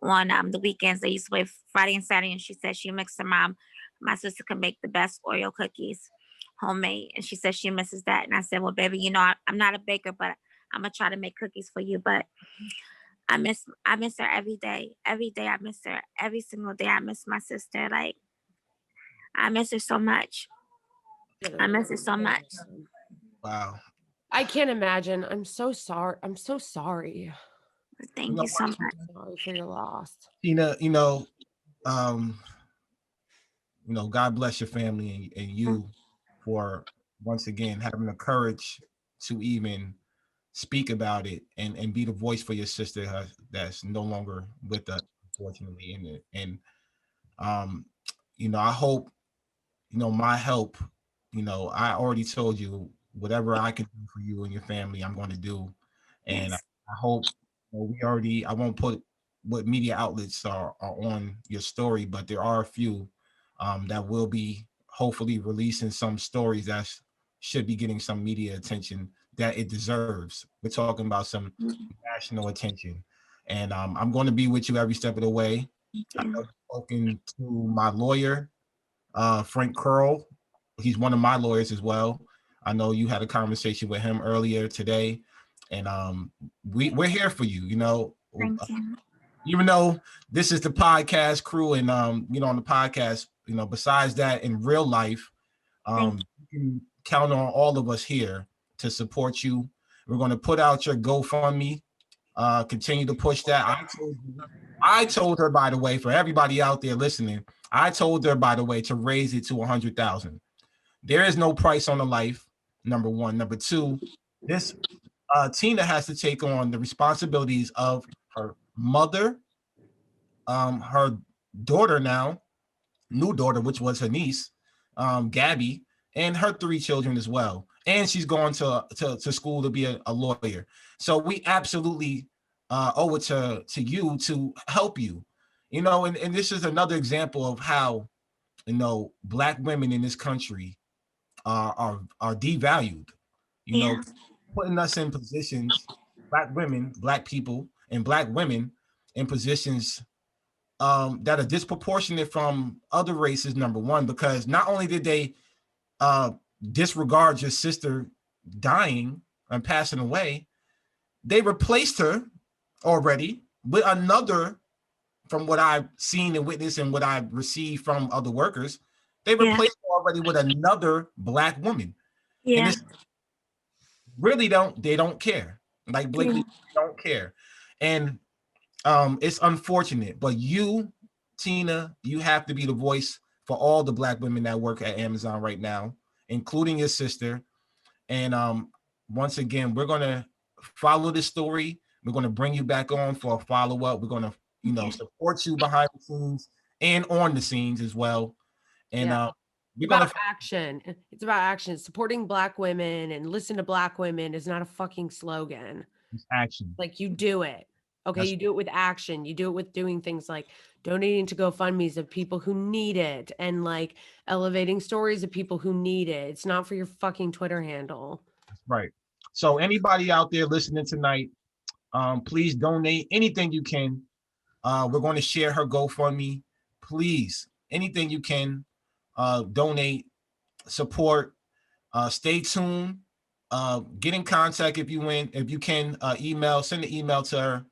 Speaker 2: on the weekends. They used to play Friday and Saturday, and she said she mixed her mom. My sister could make the best Oreo cookies, homemade, and she said she misses that. And I said, "Well, baby, I'm not a baker, but I'm gonna try to make cookies for you." But I miss her every day. Every day I miss her. Every single day I miss my sister. Like, I miss her so much. I miss her so much.
Speaker 1: Wow.
Speaker 4: I can't imagine. I'm so sorry. I'm so sorry.
Speaker 1: You
Speaker 2: Thank
Speaker 1: know
Speaker 2: you so
Speaker 1: what,
Speaker 2: much.
Speaker 4: Sorry for your loss.
Speaker 1: Tina, um, God bless your family and you for once again having the courage to even speak about it and be the voice for your sister that's no longer with us, unfortunately. Um, I hope, my help, I already told you whatever I can do for you and your family, I'm going to do. And
Speaker 2: Yes.
Speaker 1: I hope I won't put what media outlets are on your story, but there are a few that will be hopefully releasing some stories that should be getting some media attention that it deserves. We're talking about some national attention. And I'm going to be with you every step of the way.
Speaker 2: Thank
Speaker 1: I
Speaker 2: you.
Speaker 1: know you've spoken to my lawyer, Frank Curl. He's one of my lawyers as well. I know you had a conversation with him earlier today, and we're here for you.
Speaker 2: Thank you.
Speaker 1: Even though this is the podcast crew, and on the podcast, besides that, in real life,
Speaker 2: Thank
Speaker 1: you can count on all of us here to support you. We're going to put out your GoFundMe. Continue to push that. I told her, by the way, for everybody out there listening, I told her, by the way, to raise it to 100,000. There is no price on the life. Number one. Number two, this Tina has to take on the responsibilities of her mother, her daughter now, new daughter, which was her niece, Gabby, and her 3 children as well. And she's going to school to be a lawyer. So we absolutely owe it to you to help you. And this is another example of how Black women in this country are devalued. You know,
Speaker 2: Yeah.
Speaker 1: putting us in positions, Black women, Black people, and Black women in positions that are disproportionate from other races. Number one, because not only did they uh, disregard your sister dying and passing away, they replaced her already with another. From what I've seen and witnessed and what I've received from other workers, they
Speaker 2: Yeah.
Speaker 1: replaced her already with another Black woman, and
Speaker 2: Yeah.
Speaker 1: it's really they don't care. Like
Speaker 2: Yeah.
Speaker 1: Blakely don't care, and it's unfortunate. But you, Tina, you have to be the voice for all the Black women that work at Amazon right now, including your sister. And once again, we're gonna follow this story. We're gonna bring you back on for a follow up. We're gonna,
Speaker 2: Okay.
Speaker 1: support you behind the scenes and on the scenes as well. And
Speaker 4: Yeah.
Speaker 1: we're gonna
Speaker 4: About action. It's about action. Supporting Black women and listen to Black women is not a fucking slogan.
Speaker 1: action.
Speaker 4: Like, you do it. Okay,
Speaker 1: That's
Speaker 4: you do it with action. You do it with doing things like donating to GoFundMe's of people who need it and like elevating stories of people who need it. It's not for your fucking Twitter handle.
Speaker 1: right. So anybody out there listening tonight, please donate anything you can. We're going to share her GoFundMe. Please, anything you can, donate, support. Stay tuned. Get in contact if you can. Send an email to her,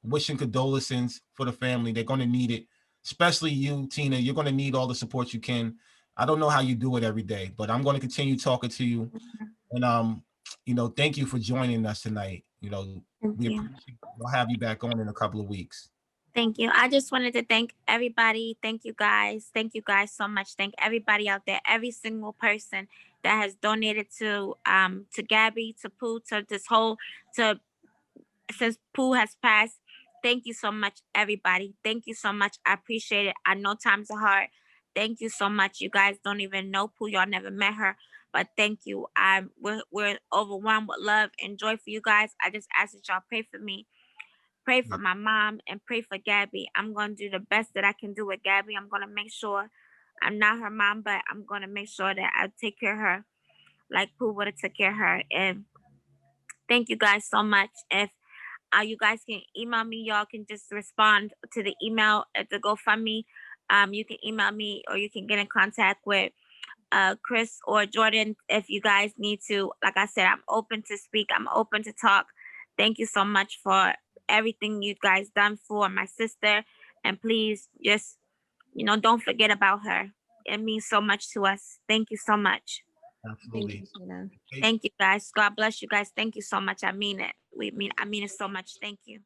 Speaker 1: wishing condolences for the family. They're going to need it, especially you, Tina. You're going to need all the support you can. I don't know how you do it every day, but I'm going to continue talking to you. And thank you for joining us tonight.
Speaker 2: Thank
Speaker 1: We
Speaker 2: you.
Speaker 1: appreciate. We'll have you back on in a couple of weeks.
Speaker 2: Thank you. I just wanted to thank everybody. Thank you guys. Thank you guys so much. Thank everybody out there, every single person that has donated to Gabby, to Pooh, to this whole to since Pooh has passed. Thank you so much, everybody. Thank you so much. I appreciate it. I know times are hard. Thank you so much. You guys don't even know Pooh. Y'all never met her. But thank you. We're overwhelmed with love and joy for you guys. I just ask that y'all pray for me. Pray for my mom and pray for Gabby. I'm gonna do the best that I can do with Gabby. I'm gonna make sure I'm not her mom, but I'm gonna make sure that I take care of her like Pooh would have took care of her. And thank you guys so much. If you guys can email me, y'all can just respond to the email at the GoFundMe. You can email me or you can get in contact with Chris or Jordan if you guys need to. Like I said, I'm open to speak. I'm open to talk. Thank you so much for everything you guys done for my sister. And please just, don't forget about her. It means so much to us. Thank you so much.
Speaker 3: Thank
Speaker 1: Absolutely.
Speaker 3: you, Tina.
Speaker 2: Thank you guys. God bless you guys. Thank you so much. I mean it. I mean it so much. Thank you.